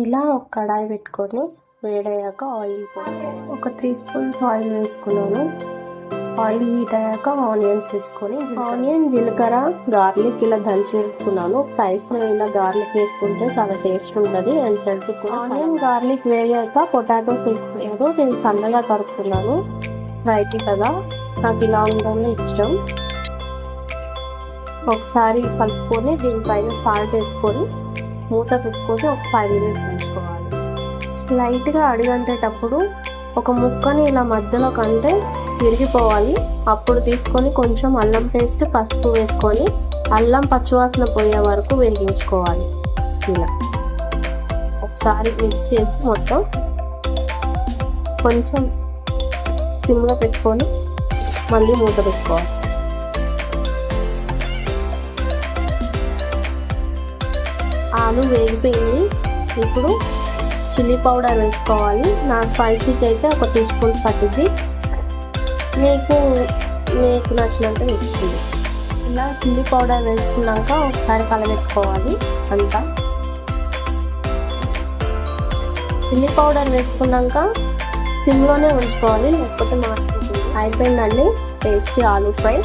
ఇలా ఒక కడాయి పెట్టుకొని వేడయ్యాక ఆయిల్ పోసుకోవాలి. ఒక 3 స్పూన్స్ ఆయిల్ వేసుకున్నాను. ఆయిల్ హీట్ అయ్యాక ఆనియన్స్ వేసుకొని ఆనియన్, జీలకర్ర, గార్లిక్ ఇలా దంచి వేసుకున్నాను. ఫ్రైస్లో ఇలా గార్లిక్ వేసుకుంటే చాలా టేస్ట్ ఉంటుంది అండ్ హెల్త్ కూడా. ఆనియన్ గార్లిక్ వేయాక పొటాటోస్ వేసుకున్నాను. నేను సన్నగా తరుపుతున్నాను. ఫ్రైకి కదా నాకు ఇలా ఉండడం ఇష్టం. ఒకసారి కలుపుకొని దీనిపైన సాల్ట్ వేసుకొని మూత పెట్టుకొని ఒక 5 మినిట్స్ ఉంచుకోవాలి. లైట్గా అడిగంటేటప్పుడు ఒక ముక్కని ఇలా మధ్యలో కంటే విరిగిపోవాలి. అప్పుడు తీసుకొని కొంచెం అల్లం పేస్ట్, పసుపు వేసుకొని అల్లం పచ్చివాసన పోయే వరకు వేగించుకోవాలి. ఇలా ఒకసారి మిక్స్ చేసి మొత్తం కొంచెం సిమ్లో పెట్టుకొని మళ్ళీ మూత పెట్టుకోవాలి. ఆలు వేగిపోయింది. ఇప్పుడు చిల్లీ పౌడర్ వేసుకోవాలి. నా స్పైసీకి అయితే ఒక 2 స్పూన్స్ పట్టింది. మీకు నచ్చినంత వేసుకోండి. ఇలా చిల్లీ పౌడర్ వేసుకున్నాక ఒకసారి కలబెట్టుకోవాలి అంతా. చిల్లీ పౌడర్ వేసుకున్నాక సిమ్లోనే ఉంచుకోవాలి, లేకపోతే మాడిపోతుంది. అయిపోయిందండి టేస్టీ ఆలూ ఫ్రై.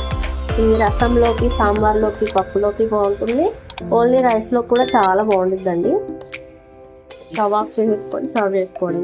ఈ రసంలోకి, సాంబార్లోకి, పప్పులోకి బాగుంటుంది. ఓన్లీ రైస్లో కూడా చాలా బాగుంటుందండి. స్టవ్ ఆఫ్ చేసుకొని సర్వ్ చేసుకోండి.